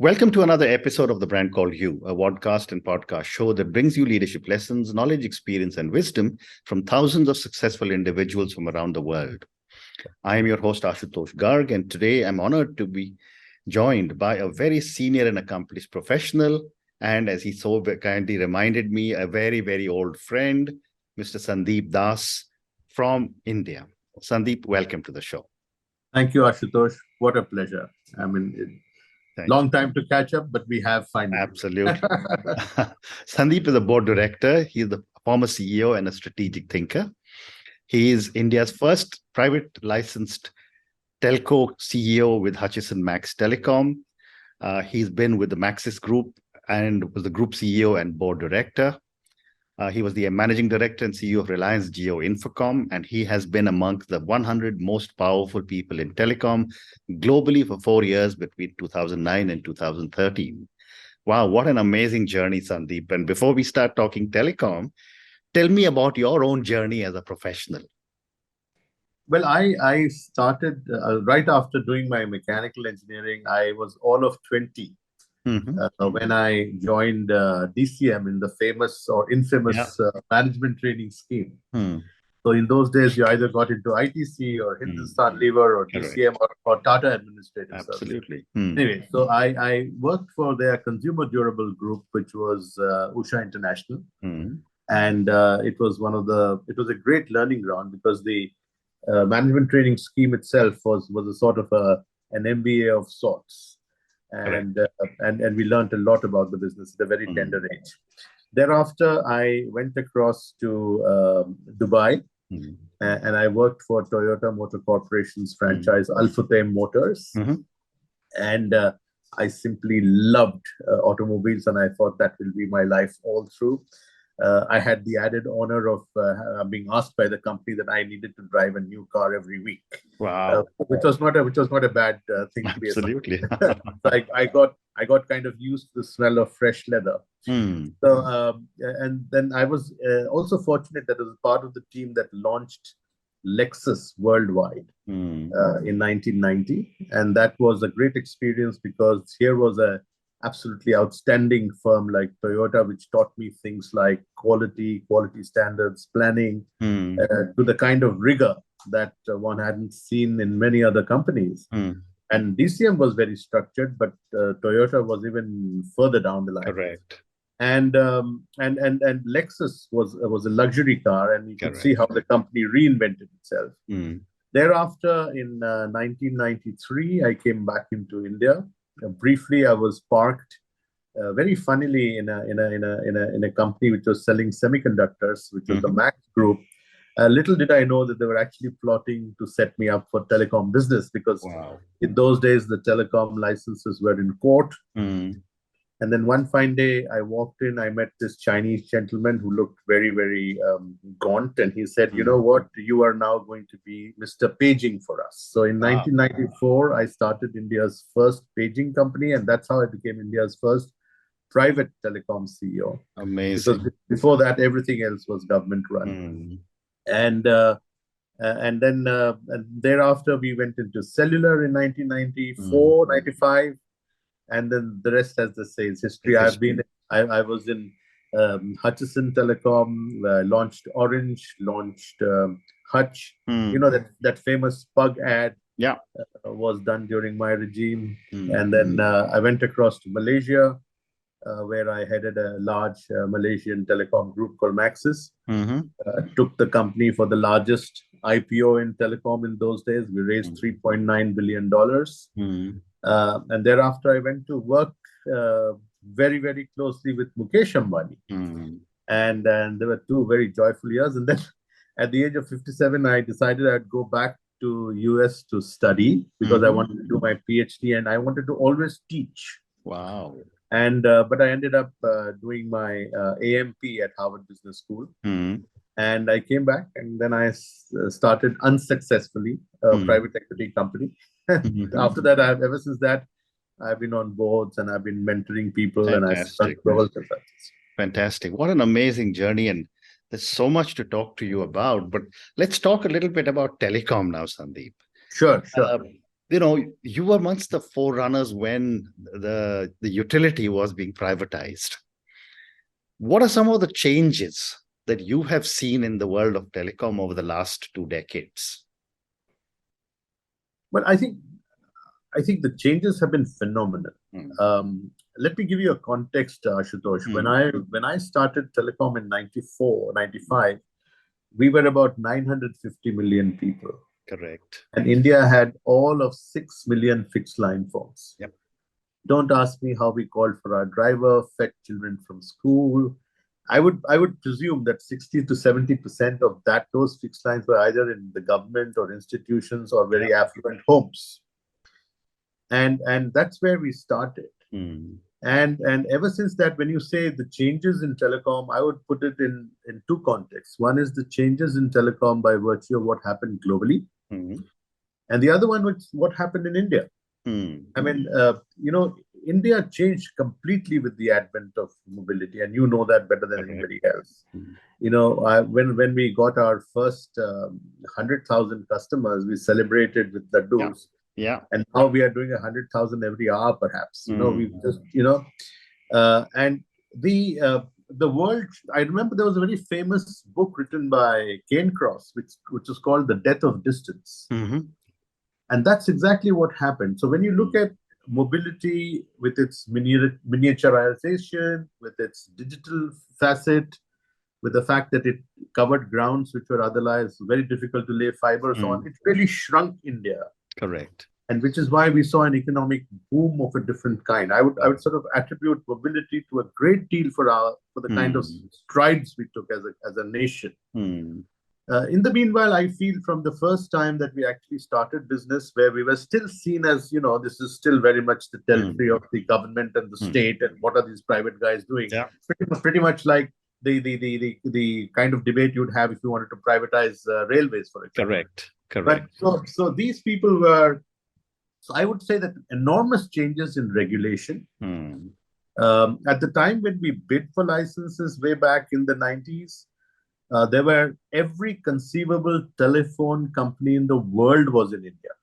Welcome to another episode of The Brand Called You, a podcast and podcast show that brings you leadership lessons, knowledge, experience, and wisdom from thousands of successful individuals from around the world. I am your host, Ashutosh Garg, and today I'm honored to be joined by a very senior and accomplished professional, and as he so kindly reminded me, a very, very old friend, Mr. Sandip Das from India. Sandip, welcome to the show. Thank you, Ashutosh. What a pleasure. Long time to catch up, but we have finally. Absolutely. Sandip is a board director. He is the former CEO and a strategic thinker. He is India's first private licensed telco CEO with Hutchison Max Telecom. He's been with the Maxis Group and was the group CEO and board director. He was the managing director and CEO of Reliance Jio Infocom, and he has been among the 100 most powerful people in telecom globally for 4 years between 2009 and 2013. Wow, what an amazing journey, Sandip. And before we start talking telecom, tell me about your own journey as a professional. Well, I started right after doing my mechanical engineering. I was all of 20 when I joined DCM in the famous or infamous management training scheme. So in those days, you either got into ITC or Hindustan Lever or DCM or Tata Administrative Absolutely. Anyway, so I worked for their consumer durable group, which was Usha International. And it was a great learning ground because the management training scheme itself was a sort of an MBA of sorts. And we learned a lot about the business at a very tender age. Thereafter, I went across to Dubai, and I worked for Toyota Motor Corporation's franchise, Al Futtaim Motors. And I simply loved automobiles, and I thought that will be my life all through. I had the added honor of being asked by the company that I needed to drive a new car every week. Wow, which was not a bad thing to be. Absolutely. I got kind of used to the smell of fresh leather. So and then I was also fortunate that I was part of the team that launched Lexus worldwide in 1990, and that was a great experience because here was a absolutely outstanding firm like Toyota, which taught me things like quality standards, planning, to the kind of rigor that one hadn't seen in many other companies. And DCM was very structured, but Toyota was even further down the line. Correct. And Lexus was a luxury car, and you could see how the company reinvented itself. Thereafter, in 1993, I came back into India. Briefly, I was parked very funnily in a company which was selling semiconductors, which was the Max Group. Little did I know that they were actually plotting to set me up for telecom business because in those days the telecom licenses were in court. And then one fine day I walked in, I met this Chinese gentleman who looked very, very gaunt, and he said, "You know what? You are now going to be Mr. Paging for us." So in 1994, I started India's first paging company, and that's how I became India's first private telecom CEO. Amazing. Because before that, everything else was government run. And thereafter, we went into cellular in 1994, 95. And then the rest, as they say, is history. I was in Hutchison Telecom, launched Orange, launched Hutch. You know, that famous Pug ad was done during my regime. And then I went across to Malaysia, where I headed a large Malaysian telecom group called Maxis. Took the company for the largest IPO in telecom in those days. We raised $3.9 billion. And thereafter, I went to work very, very closely with Mukesh Ambani. And there were 2 very joyful years. And then at the age of 57, I decided I'd go back to US to study because I wanted to do my PhD and I wanted to always teach. Wow. And but I ended up doing my AMP at Harvard Business School. And I came back and then I started unsuccessfully a private equity company. After that, ever since that, I've been on boards and I've been mentoring people. Fantastic. And I Fantastic. What an amazing journey. And there's so much to talk to you about. But let's talk a little bit about telecom now, Sandip. Sure. you were amongst the forerunners when the utility was being privatized. What are some of the changes that you have seen in the world of telecom over the last 2 decades? Well, I think the changes have been phenomenal. Let me give you a context, Ashutosh. When I started Telecom in 94, 95, we were about 950 million people. Correct. And India had all of 6 million fixed line phones. Yep. Don't ask me how we called for our driver, fed children from school. I would presume that 60 to 70% of those fixed lines were either in the government or institutions or very affluent homes. And that's where we started. And ever since that, when you say the changes in telecom, I would put it in two contexts. One is the changes in telecom by virtue of what happened globally. And the other one was what happened in India. I mean, India changed completely with the advent of mobility, and you know that better than anybody else. When we got our first 100,000 customers, we celebrated with laddus. Yeah. And now we are doing 100,000 every hour, perhaps. We just, and the world. I remember there was a very famous book written by Cairncross, which is called "The Death of Distance." And that's exactly what happened. So when you look at mobility with its miniaturization, with its digital facet, with the fact that it covered grounds which were otherwise very difficult to lay fibers on, it really shrunk India. Correct. And which is why we saw an economic boom of a different kind. I would sort of attribute mobility to a great deal for the kind of strides we took as a nation. In the meanwhile, I feel from the first time that we actually started business, where we were still seen as, this is still very much the territory of the government and the state, and what are these private guys doing? Yeah. Pretty much like the kind of debate you'd have if you wanted to privatize railways, for example. Correct. But so these people were. So I would say that enormous changes in regulation. At the time when we bid for licenses way back in the 90s, there were every conceivable telephone company in the world was in India.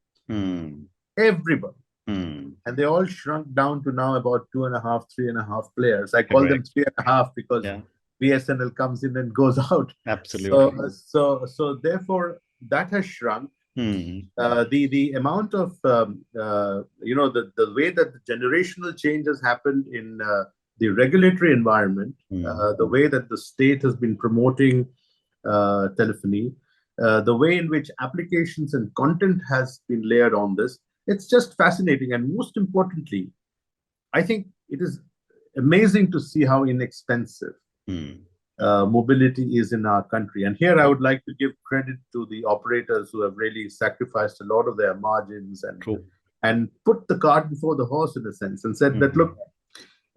Everybody. And they all shrunk down to now about 2.5, 3.5 players. I call them 3.5 because BSNL comes in and goes out. Absolutely. So therefore, that has shrunk. The amount of the way that the generational change has happened in the regulatory environment, the way that the state has been promoting telephony, the way in which applications and content has been layered on this, it's just fascinating. And most importantly, I think it is amazing to see how inexpensive mobility is in our country. And here I would like to give credit to the operators who have really sacrificed a lot of their margins and put the cart before the horse, in a sense, and said that, look,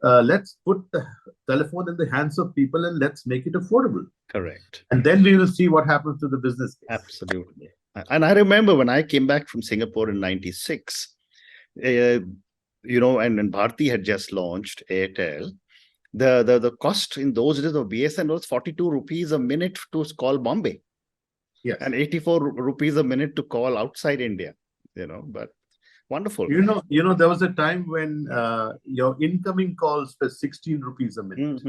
let's put the telephone in the hands of people and let's make it affordable. Correct. And then we will see what happens to the business case. Absolutely. And I remember when I came back from Singapore in 96, and Bharti had just launched Airtel. The cost in those days of BSNL was 42 rupees a minute to call Bombay. Yes. And 84 rupees a minute to call outside India, but wonderful. There was a time when your incoming calls were 16 rupees a minute.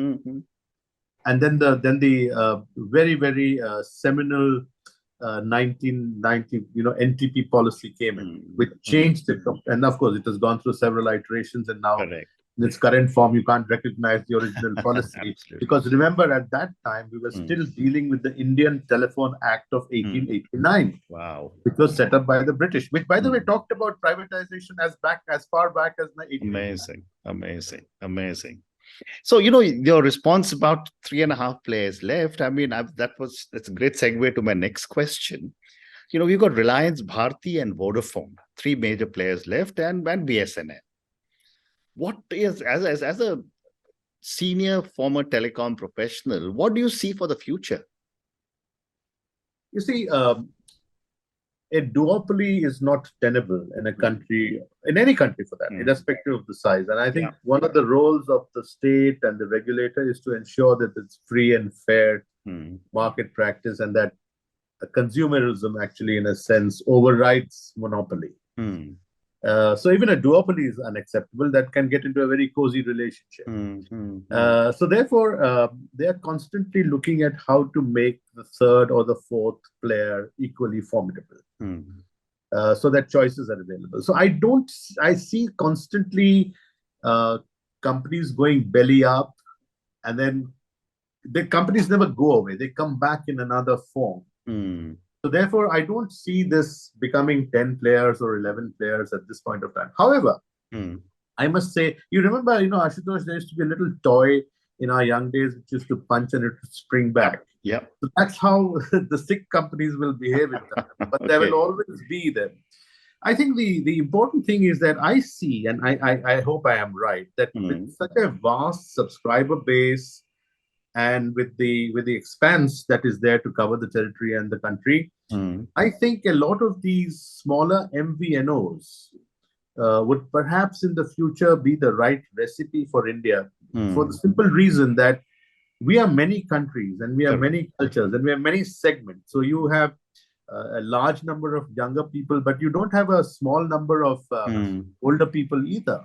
And then the very, very seminal 1990, NTP policy came in, which changed it. And of course, it has gone through several iterations, and now in its current form, you can't recognize the original policy. Because remember, at that time, we were still dealing with the Indian Telephone Act of 1889. Wow. Which was set up by the British, which, by the way, talked about privatization as far back as 1889. Amazing. So, your response about 3.5 players left. I mean, that's a great segue to my next question. We've got Reliance, Bharti, and Vodafone, 3 major players left, and BSNL. What is, as a senior former telecom professional, what do you see for the future? You see, a duopoly is not tenable in a country, in any country for that, irrespective of the size. And I think one of the roles of the state and the regulator is to ensure that it's free and fair market practice, and that consumerism actually, in a sense, overrides monopoly. So even a duopoly is unacceptable. That can get into a very cozy relationship. So therefore, they are constantly looking at how to make the third or the fourth player equally formidable, so that choices are available. So I see constantly companies going belly up, and then the companies never go away. They come back in another form. So therefore, I don't see this becoming 10 players or 11 players at this point of time. However, I must say, you remember, Ashutosh, there used to be a little toy in our young days which used to punch and it would spring back. Yeah. So that's how the sick companies will behave in time. But there will always be them. I think the important thing is that I see, and I hope I am right, that with such a vast subscriber base and with the expanse that is there to cover the territory and the country, I think a lot of these smaller MVNOs would perhaps in the future be the right recipe for India, for the simple reason that we are many countries and we are many cultures and we have many segments. So you have a large number of younger people, but you don't have a small number of older people either.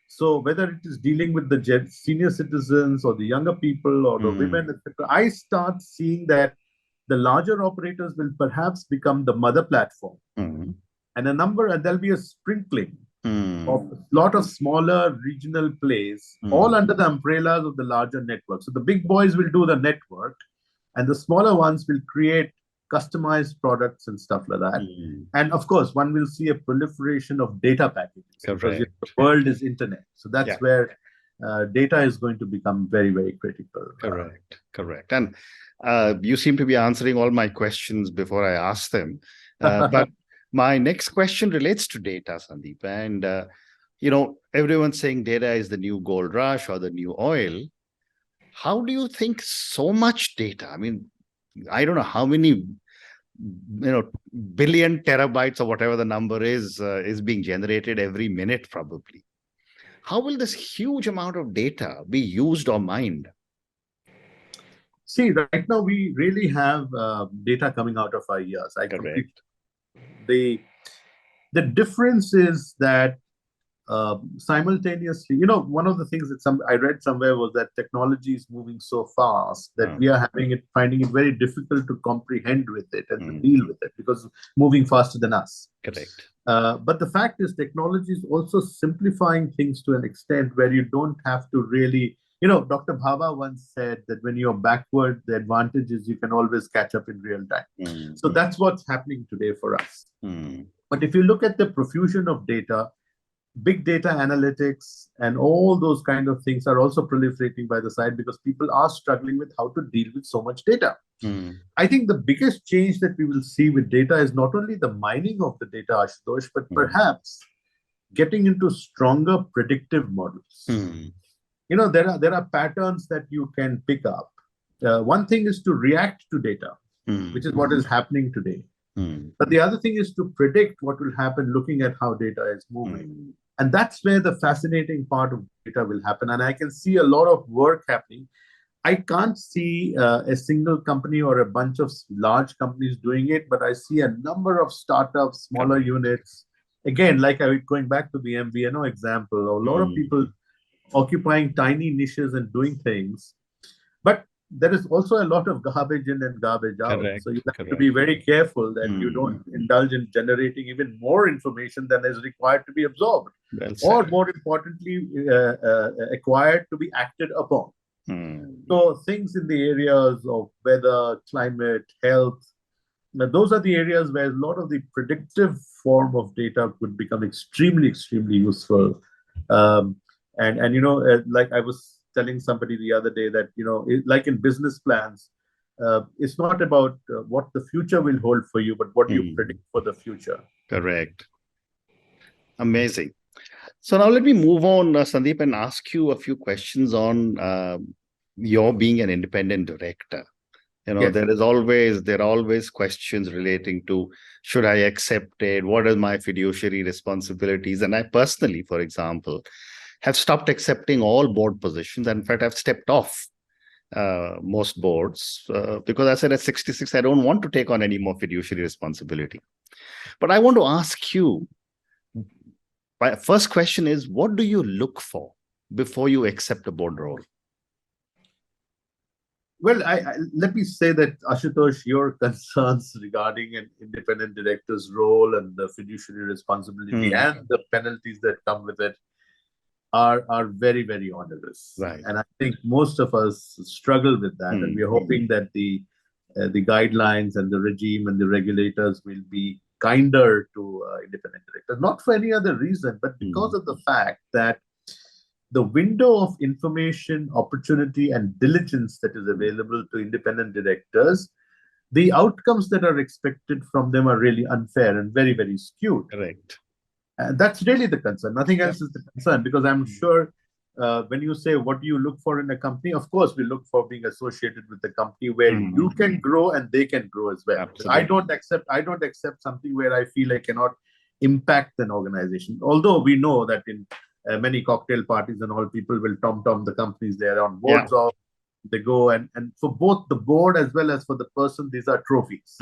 So whether it is dealing with the senior citizens or the younger people or the women, etc., I start seeing that the larger operators will perhaps become the mother platform, and there'll be a sprinkling of a lot of smaller regional plays, all under the umbrellas of the larger network. So the big boys will do the network, and the smaller ones will create customized products and stuff like that. And of course, one will see a proliferation of data packages because the world is internet. So that's where data is going to become very, very critical. Correct. And you seem to be answering all my questions before I ask them. But my next question relates to data, Sandip. And, everyone's saying data is the new gold rush or the new oil. How do you think so much data? I mean, I don't know how many, billion terabytes or whatever the number is being generated every minute, probably. How will this huge amount of data be used or mined? See, right now we really have data coming out of our ears. The difference is that simultaneously, one of the things that I read somewhere was that technology is moving so fast that we are finding it very difficult to comprehend with it and to deal with it because it's moving faster than us. Correct. But the fact is, technology is also simplifying things to an extent where you don't have to really, Dr. Bhava once said that when you're backward, the advantage is you can always catch up in real time. So that's what's happening today for us. But if you look at the profusion of data, big data analytics and all those kind of things are also proliferating by the side because people are struggling with how to deal with so much data. I think the biggest change that we will see with data is not only the mining of the data, Ashutosh, but perhaps getting into stronger predictive models. There are patterns that you can pick up. One thing is to react to data, which is what is happening today. But the other thing is to predict what will happen looking at how data is moving. And that's where the fascinating part of data will happen. And I can see a lot of work happening. I can't see a single company or a bunch of large companies doing it, but I see a number of startups, smaller units. Again, like going back to the MVNO example, a lot of people occupying tiny niches and doing things. But there is also a lot of garbage in and garbage out. So you have to be very careful that you don't indulge in generating even more information than is required to be absorbed, or more importantly, acquired to be acted upon. So things in the areas of weather, climate, health, those are the areas where a lot of the predictive form of data could become extremely, extremely useful. Like I was telling somebody the other day that, like in business plans, it's not about what the future will hold for you, but what you predict for the future. Correct. Amazing. So now let me move on, Sandip, and ask you a few questions on your being an independent director. There are always questions relating to, should I accept it? What are my fiduciary responsibilities? And I personally, for example, have stopped accepting all board positions. In fact, I've stepped off most boards because I said at 66, I don't want to take on any more fiduciary responsibility. But I want to ask you, My first question is, what do you look for before you accept a board role? Well, let me say that, Ashutosh, your concerns regarding an independent director's role and the fiduciary responsibility and the penalties that come with it are very, very onerous. Right. And I think most of us struggle with that. And we're hoping that the guidelines and the regime and the regulators will be kinder to independent directors, not for any other reason, but because of the fact that the window of information, opportunity, and diligence that is available to independent directors, the outcomes that are expected from them are really unfair and very, very skewed. Correct. And that's really the concern. Nothing else is the concern, because I'm sure when you say what do you look for in a company, of course we look for being associated with the company where you can grow and they can grow as well. I don't accept something where I feel I cannot impact an organization. Although we know that in many cocktail parties and all, people will tom the companies they're on boards of. They go and for both the board as well as for the person, these are trophies.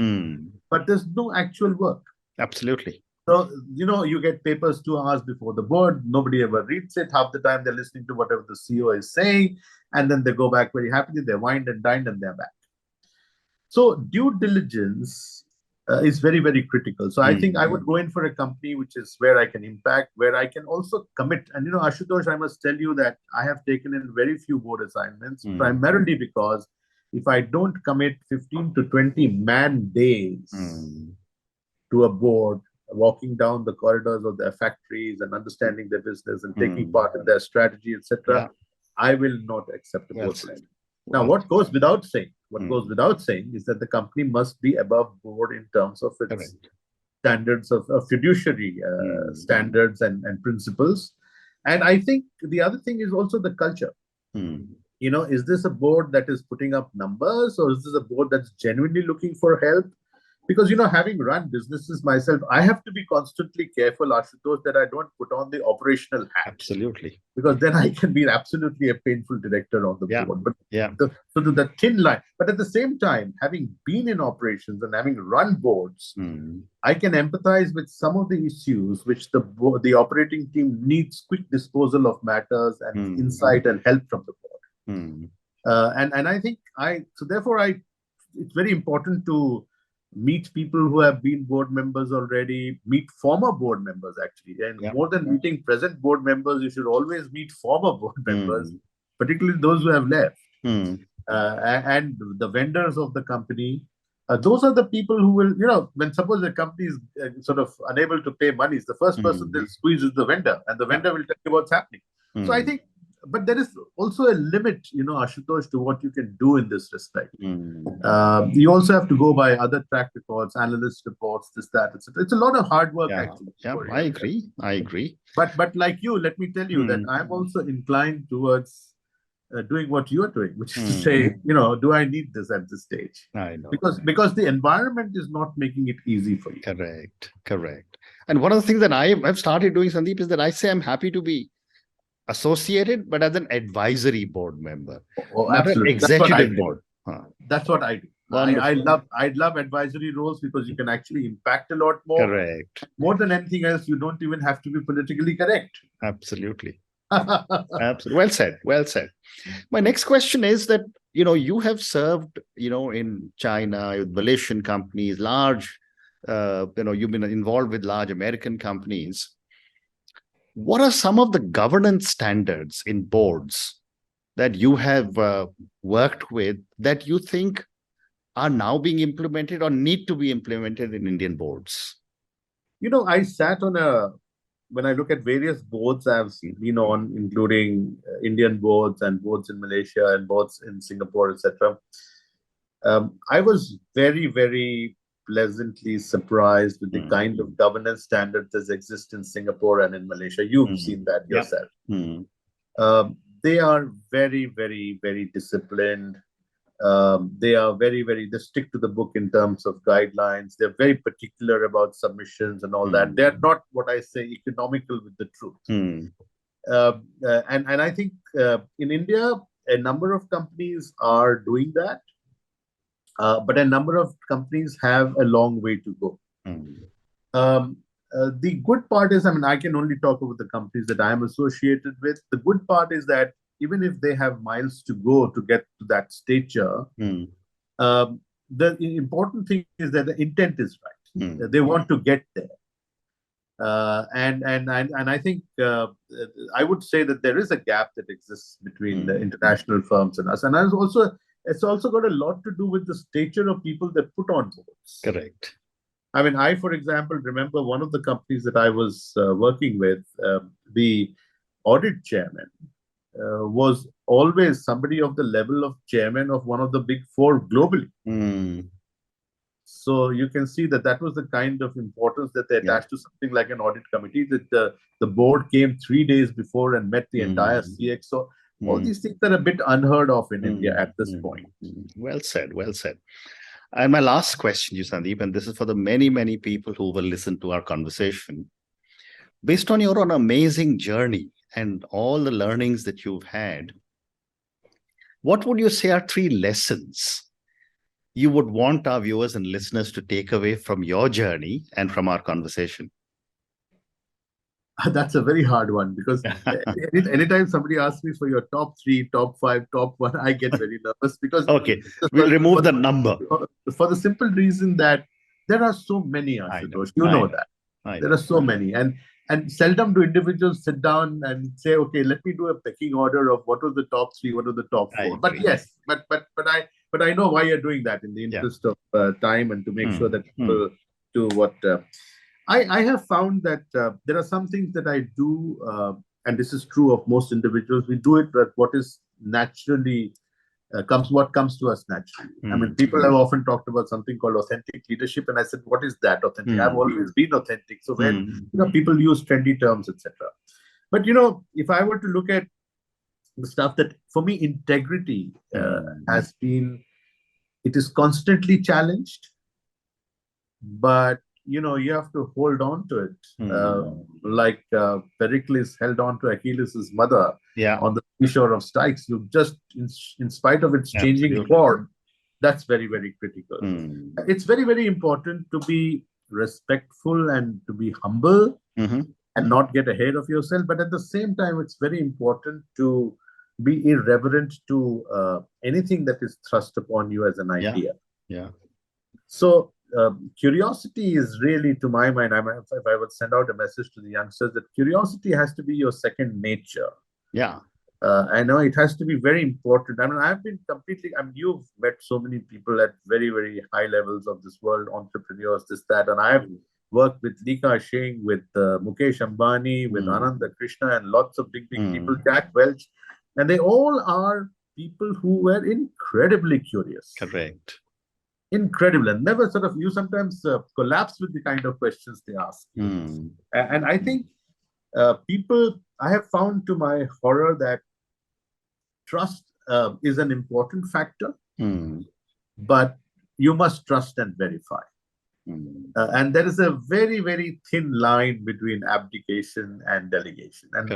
But there's no actual work. Absolutely. So, you get papers 2 hours before the board. Nobody ever reads it. Half the time they're listening to whatever the CEO is saying. And then they go back very happily. They wined and dined and they're back. So due diligence is very, very critical. So I think I would go in for a company which is where I can impact, where I can also commit. And, Ashutosh, I must tell you that I have taken in very few board assignments, primarily because if I don't commit 15 to 20 man days to a board, walking down the corridors of their factories and understanding their business and taking part in their strategy, etc., I will not accept a board place. Now, what goes without saying is that the company must be above board in terms of its standards of fiduciary standards and principles. And I think the other thing is also the culture. Is this a board that is putting up numbers, or is this a board that's genuinely looking for help? Because, having run businesses myself, I have to be constantly careful, Ashutosh, that I don't put on the operational hat. Absolutely. Because then I can be absolutely a painful director on the board. But so to the thin line. But at the same time, having been in operations and having run boards, I can empathize with some of the issues which the operating team needs quick disposal of matters and insight and help from the board. And I think it's very important to meet people who have been board members already, meet former board members actually. And more than meeting present board members, you should always meet former board members, particularly those who have left. And the vendors of the company. Those are the people who will, when suppose the company is sort of unable to pay money, the first person they'll squeeze is the vendor, and the vendor will tell you what's happening. So I think, but there is also a limit, Ashutosh, to what you can do in this respect. You also have to go by other track records, analyst reports, this, that, etc. It's a lot of hard work, actually. Yeah, I agree. But like you, let me tell you that I'm also inclined towards doing what you are doing, which is to say, do I need this at this stage? I know. Because the environment is not making it easy for you. Correct. And one of the things that I've started doing, Sandip, is that I say I'm happy to be associated, but as an advisory board member, not an executive board. That's what I do. I love advisory roles because you can actually impact a lot more. Correct. More than anything else, you don't even have to be politically correct. Absolutely. Absolutely. Well said. My next question is that, you have served, in China, with Malaysian companies, large, you've been involved with large American companies. What are some of the governance standards in boards that you have worked with that you think are now being implemented or need to be implemented in Indian boards? I sat when I look at various boards I've been on, including Indian boards and boards in Malaysia and boards in Singapore, etc. I was very, very pleasantly surprised with the kind of governance standards that exist in Singapore and in Malaysia. You've seen that yourself. They are very, very, very disciplined. They are very, very, they stick to the book in terms of guidelines. They're very particular about submissions and all that. They're not, what I say, economical with the truth. And I think in India, a number of companies are doing that. But a number of companies have a long way to go. the good part is, I mean, I can only talk about the companies that I am associated with. The good part is that even if they have miles to go to get to that stature, the important thing is that the intent is right. They want to get there. And I think I would say that there is a gap that exists between the international firms and us. And it's also got a lot to do with the stature of people that put on boards. Correct. I mean, I, for example, remember one of the companies that I was working with, the audit chairman was always somebody of the level of chairman of one of the big four globally. So you can see that that was the kind of importance that they attached to something like an audit committee, that the board came 3 days before and met the entire CX. So all these things are a bit unheard of in India at this point. Well said, well said. And my last question to you, Sandip, and this is for the many, many people who will listen to our conversation. Based on your own amazing journey and all the learnings that you've had, what would you say are 3 lessons you would want our viewers and listeners to take away from your journey and from our conversation? That's a very hard one, because anytime somebody asks me for your top 3, top 5, top 1, I get very nervous, because okay, we'll remove the number. For the simple reason that there are so many, Ashutosh. You know that. There are so many. And seldom do individuals sit down and say, okay, let me do a pecking order of what was the top 3, what are the top 4. But yes, but I know why you're doing that in the interest of time, and to make sure that people do what. I have found that there are some things that I do, and this is true of most individuals. We do it, but what is naturally what comes to us naturally. I mean, people have often talked about something called authentic leadership, and I said, what is that authentic? I've always been authentic. So when people use trendy terms, etc. But if I were to look at the stuff that, for me, integrity has been, it is constantly challenged, but you have to hold on to it. Like Pericles held on to Achilles' mother on the seashore of Styx. You just, in spite of its changing form, that's very, very critical. It's very, very important to be respectful and to be humble and not get ahead of yourself. But at the same time, it's very important to be irreverent to anything that is thrust upon you as an idea. So curiosity is really, to my mind, if I would send out a message to the youngsters, that curiosity has to be your second nature. I know it has to be very important. I mean, you've met so many people at very, very high levels of this world, entrepreneurs, this, that, and I've worked with Lika Singh, with Mukesh Ambani, with Ananda Krishna, and lots of big people, Jack Welch, and they all are people who were incredibly curious. Correct. Incredible, and never sort of, you sometimes collapse with the kind of questions they ask. And I think people, I have found to my horror that trust is an important factor, but you must trust and verify. And there is a very, very thin line between abdication and delegation. And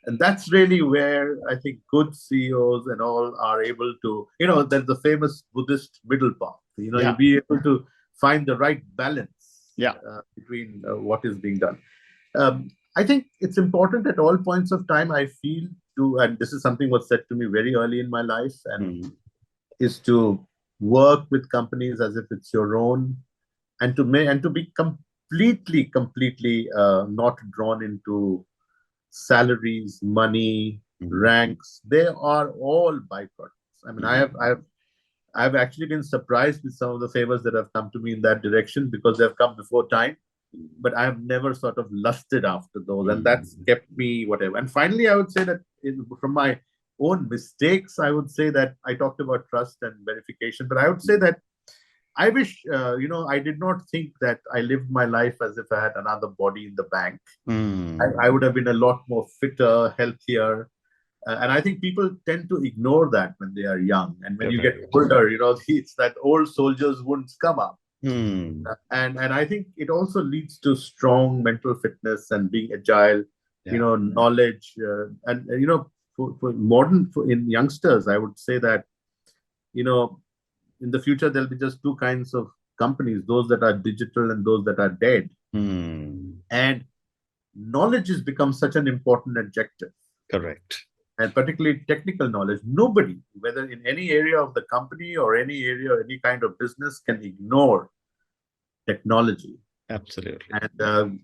and that's really where I think good CEOs and all are able to, there's the famous Buddhist middle path. You'll be able to find the right balance between what is being done. I think it's important at all points of time, I feel, and this is something was said to me very early in my life, and is to work with companies as if it's your own, and to be completely not drawn into salaries, money, ranks. They are all byproducts. I mean, I've actually been surprised with some of the favors that have come to me in that direction, because they've come before time, but I have never sort of lusted after those, and that's kept me whatever. And finally, I would say that from my own mistakes, I would say that I talked about trust and verification, but I would say that I wish, I did not think that I lived my life as if I had another body in the bank. I would have been a lot more fitter, healthier. And I think people tend to ignore that when they are young. And when you get older, it's that old soldier's wounds come up. And I think it also leads to strong mental fitness and being agile, knowledge. And in youngsters, I would say that, in the future, there'll be just 2 kinds of companies, those that are digital and those that are dead. And knowledge has become such an important adjective. Correct. And particularly technical knowledge. Nobody, whether in any area of the company or any area, any kind of business, can ignore technology. Absolutely. And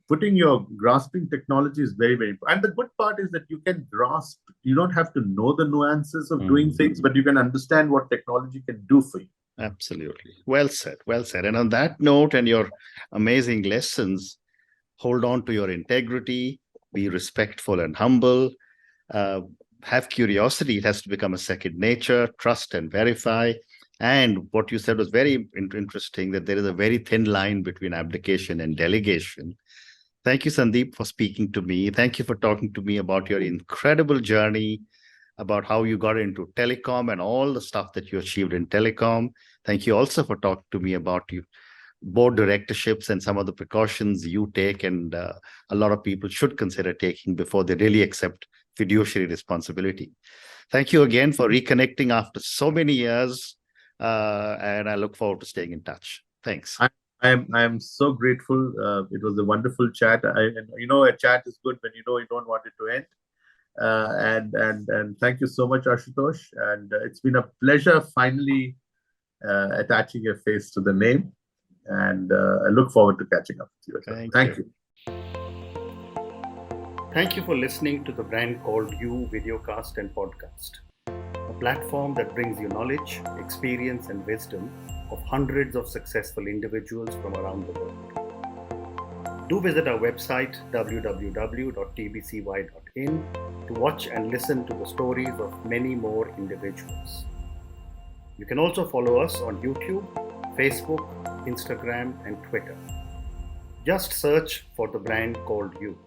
grasping technology is very, very important. And the good part is that you can grasp, you don't have to know the nuances of doing things, but you can understand what technology can do for you. Absolutely. Well said. Well said. And on that note and your amazing lessons, hold on to your integrity, be respectful and humble, have curiosity. It has to become a second nature, trust and verify. And what you said was very interesting, that there is a very thin line between abdication and delegation. Thank you, Sandip, for speaking to me. Thank you for talking to me about your incredible journey, about how you got into telecom and all the stuff that you achieved in telecom. Thank you also for talking to me about you board directorships and some of the precautions you take, and a lot of people should consider taking before they really accept fiduciary responsibility. Thank you again for reconnecting after so many years, and I look forward to staying in touch. Thanks. I am so grateful. It was a wonderful chat. A chat is good when you know you don't want it to end. And thank you so much, Ashutosh. And it's been a pleasure finally attaching your face to the name. And I look forward to catching up with you. Thank you. Thank you for listening to The Brand Called You videocast and podcast, a platform that brings you knowledge, experience, and wisdom of hundreds of successful individuals from around the world. Do visit our website www.tbcy.in to watch and listen to the stories of many more individuals. You can also follow us on YouTube, Facebook, Instagram, and Twitter. Just search for The Brand Called You.